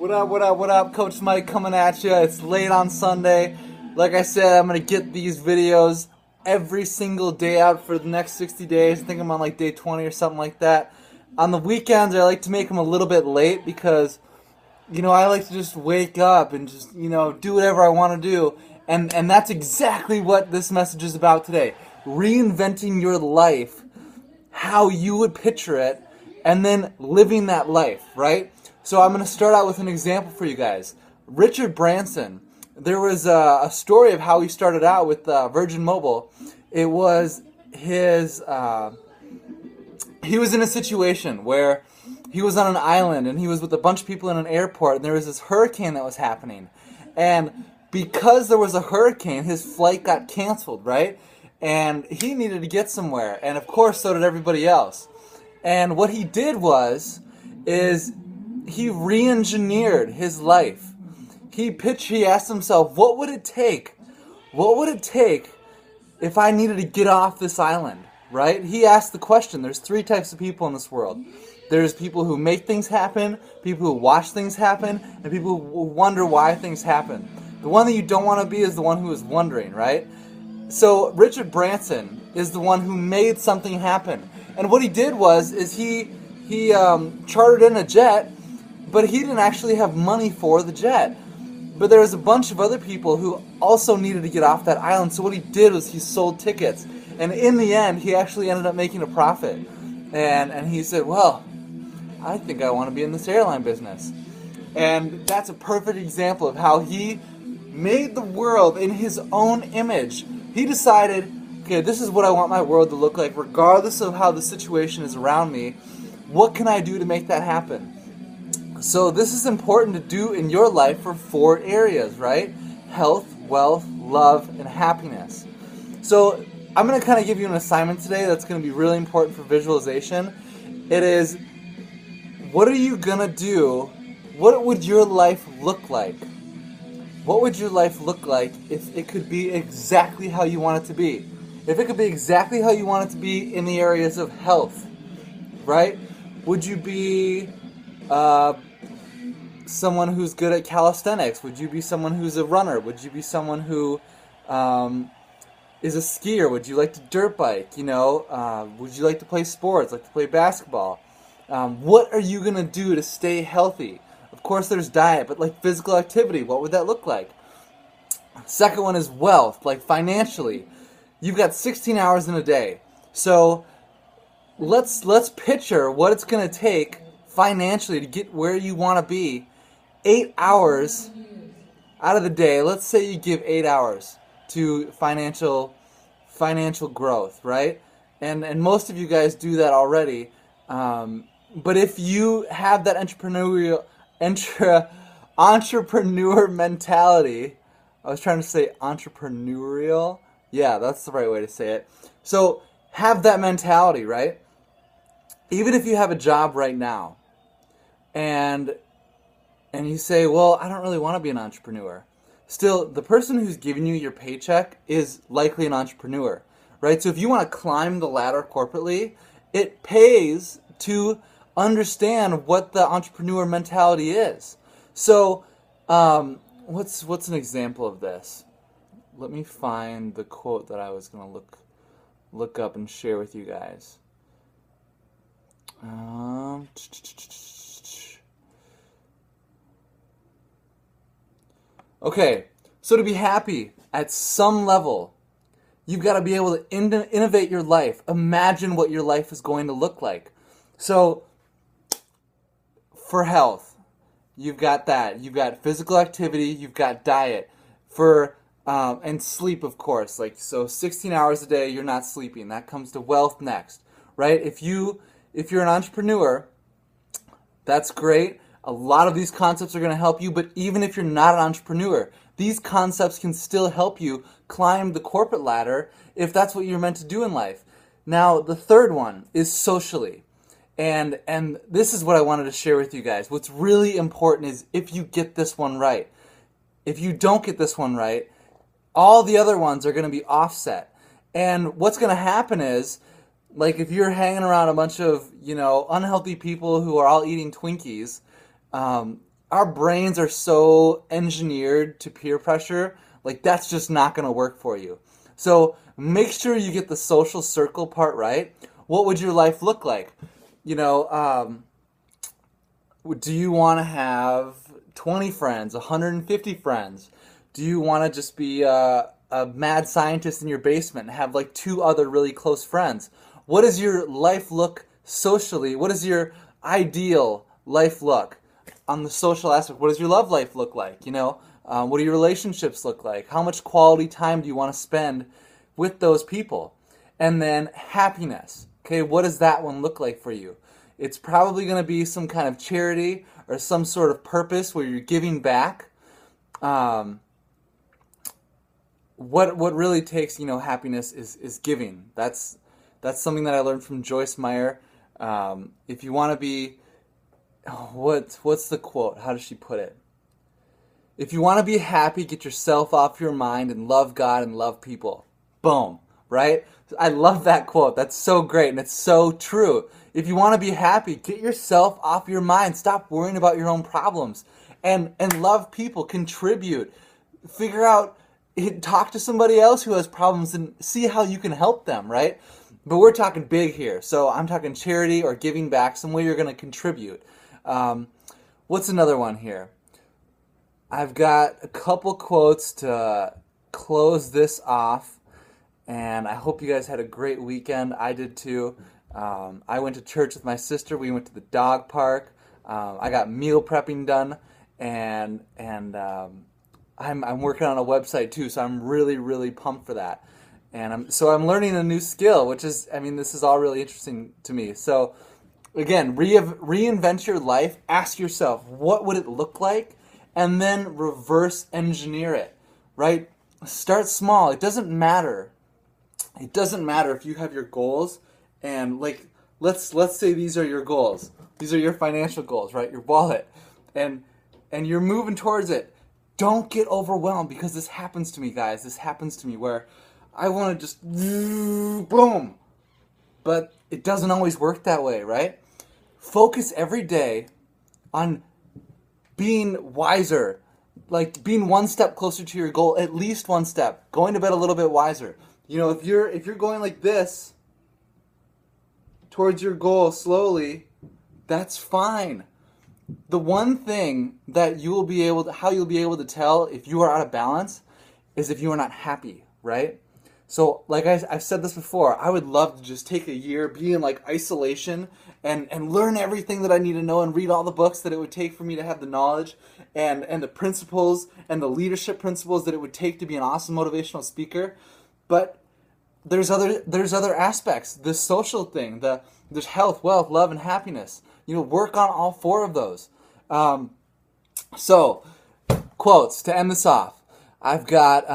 What up, what up, what up? Coach Mike coming at you. It's late on Sunday. Like I said, I'm going to get these videos every single day out for the next 60 days. I think I'm on like day 20 or something like that. On the weekends, I like to make them a little bit late because, I like to just wake up and just, do whatever I want to do. And that's exactly what this message is about today. Reinventing your life, how you would picture it, and then living that life, right? So I'm going to start out with an example for you guys. Richard Branson, there was a story of how he started out with Virgin Mobile. It was he was in a situation where he was on an island and he was with a bunch of people in an airport, and there was this hurricane that was happening. And because there was a hurricane, his flight got canceled, right? And he needed to get somewhere, and of course so did everybody else. And what he did is he re-engineered his life. He asked himself, what would it take? What would it take if I needed to get off this island, right? He asked the question. There's three types of people in this world. There's people who make things happen, people who watch things happen, and people who wonder why things happen. The one that you don't want to be is the one who is wondering, right? So Richard Branson is the one who made something happen. And what he did is he chartered in a jet, but he didn't actually have money for the jet. But there was a bunch of other people who also needed to get off that island. So what he did was he sold tickets. And in the end, he actually ended up making a profit. And he said, well, I think I want to be in this airline business. And that's a perfect example of how he made the world in his own image. He decided, okay, this is what I want my world to look like, regardless of how the situation is around me. What can I do to make that happen? So this is important to do in your life for 4 areas, right? Health, wealth, love, and happiness. So I'm going to kind of give you an assignment today that's going to be really important for visualization. It is, what are you going to do? What would your life look like? What would your life look like if it could be exactly how you want it to be? If it could be exactly how you want it to be in the areas of health, right? Would you be someone who's good at calisthenics? Would you be someone who's a runner? Would you be someone who is a skier? Would you like to dirt bike? Would you like to play sports, like to play basketball? What are you going to do to stay healthy? Of course there's diet, but like physical activity, what would that look like? Second one is wealth, like financially. You've got 16 hours in a day. So let's picture what it's going to take financially to get where you want to be. 8 hours out of the day, let's say you give 8 hours to financial growth, right? And most of you guys do that already. But if you have that entrepreneur mentality, I was trying to say entrepreneurial. Yeah, that's the right way to say it. So have that mentality, right? Even if you have a job right now, and you say, well, I don't really want to be an entrepreneur. Still, the person who's giving you your paycheck is likely an entrepreneur, right? So if you want to climb the ladder corporately, it pays to understand what the entrepreneur mentality is. So what's an example of this? Let me find the quote that I was going to look up and share with you guys. Okay, so to be happy at some level, you've got to be able to innovate your life. Imagine what your life is going to look like. So for health, you've got that. You've got physical activity. You've got diet. And sleep, of course. So 16 hours a day, you're not sleeping. That comes to wealth next, right? If you're an entrepreneur, that's great. A lot of these concepts are going to help you, but even if you're not an entrepreneur, these concepts can still help you climb the corporate ladder if that's what you're meant to do in life. Now, the third one is socially. And this is what I wanted to share with you guys. What's really important is if you get this one right. If you don't get this one right, all the other ones are going to be offset. And what's going to happen is, like if you're hanging around a bunch of, unhealthy people who are all eating Twinkies, our brains are so engineered to peer pressure, like that's just not going to work for you. So make sure you get the social circle part right. What would your life look like? You know, do you want to have 20 friends, 150 friends? Do you want to just be a mad scientist in your basement and have like two other really close friends? What does your life look socially? What does your ideal life look? On the social aspect, what does your love life look like? You know, what do your relationships look like? How much quality time do you want to spend with those people? And then happiness. Okay, what does that one look like for you? It's probably going to be some kind of charity or some sort of purpose where you're giving back. What really takes, you know, happiness is giving. That's something that I learned from Joyce Meyer. If you want to be, what's the quote? How does she put it? If you want to be happy, get yourself off your mind and love God and love people. Boom, right? I love that quote. That's so great and it's so true. If you want to be happy, get yourself off your mind. Stop worrying about your own problems and love people, contribute, figure out, talk to somebody else who has problems and see how you can help them, right? But we're talking big here. So I'm talking charity or giving back, some way you're going to contribute. What's another one here? I've got a couple quotes to close this off, and I hope you guys had a great weekend. I did too. I went to church with my sister. We went to the dog park. I got meal prepping done, and I'm working on a website too, so I'm really, really pumped for that. And I'm learning a new skill, which is, I mean, this is all really interesting to me. So again, reinvent your life. Ask yourself, what would it look like? And then reverse engineer it, right? Start small. It doesn't matter. It doesn't matter if you have your goals and like, let's say these are your goals. These are your financial goals, right? Your wallet. And you're moving towards it. Don't get overwhelmed because this happens to me, guys. This happens to me where I want to just boom. But it doesn't always work that way, right? Focus every day on being wiser, like being one step closer to your goal, at least one step, going to bed a little bit wiser. You know, if you're going like this towards your goal slowly, that's fine. The one thing that how you'll be able to tell if you are out of balance is if you are not happy, right? So, like I've said this before, I would love to just take a year, be in like isolation, and learn everything that I need to know and read all the books that it would take for me to have the knowledge and the principles and the leadership principles that it would take to be an awesome motivational speaker. But there's other aspects. The social thing, there's health, wealth, love, and happiness. You know, work on all four of those. So, quotes to end this off. I've got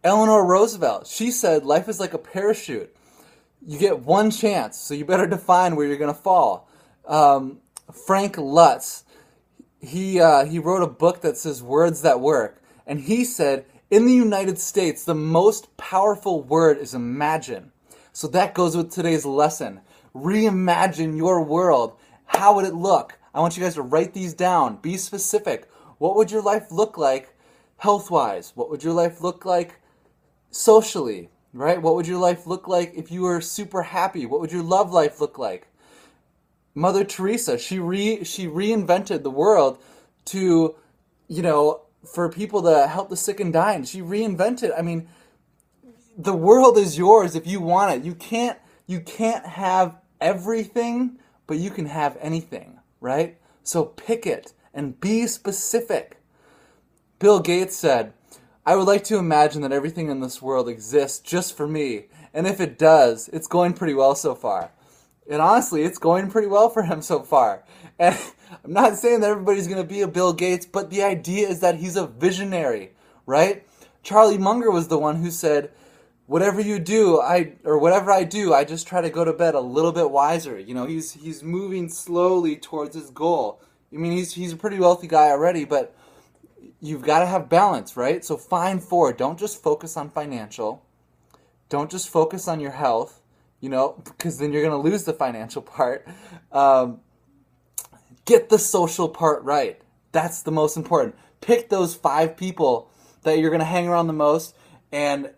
Eleanor Roosevelt. She said, life is like a parachute. You get one chance, so you better define where you're going to fall. Frank Lutz, he wrote a book that says Words That Work. And he said, in the United States, the most powerful word is imagine. So that goes with today's lesson. Reimagine your world. How would it look? I want you guys to write these down. Be specific. What would your life look like health-wise? What would your life look like socially? Right? What would your life look like if you were super happy? What would your love life look like? Mother Teresa, she reinvented the world to, you know, for people to help the sick and dying. She reinvented. I mean, the world is yours if you want it. You can't have everything, but you can have anything, right? So pick it and be specific. Bill Gates said, I would like to imagine that everything in this world exists just for me. And if it does, it's going pretty well so far. And honestly, it's going pretty well for him so far. And I'm not saying that everybody's going to be a Bill Gates, but the idea is that he's a visionary, right? Charlie Munger was the one who said, whatever you do, whatever I do, I just try to go to bed a little bit wiser. You know, he's moving slowly towards his goal. I mean, he's a pretty wealthy guy already, but you've got to have balance, right? So find four. Don't just focus on financial. Don't just focus on your health, you know, because then you're going to lose the financial part. Get the social part right. That's the most important. Pick those 5 people that you're going to hang around the most, and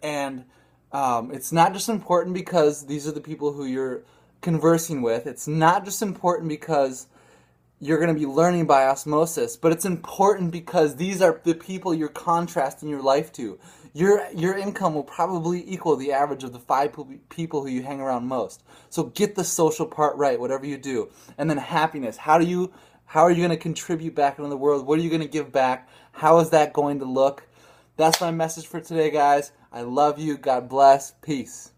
it's not just important because these are the people who you're conversing with. It's not just important because you're going to be learning by osmosis, but it's important because these are the people you're contrasting your life to. Your income will probably equal the average of the 5 people who you hang around most. So get the social part right, whatever you do. And then happiness. How are you going to contribute back into the world? What are you going to give back? How is that going to look? That's my message for today, guys. I love you. God bless. Peace.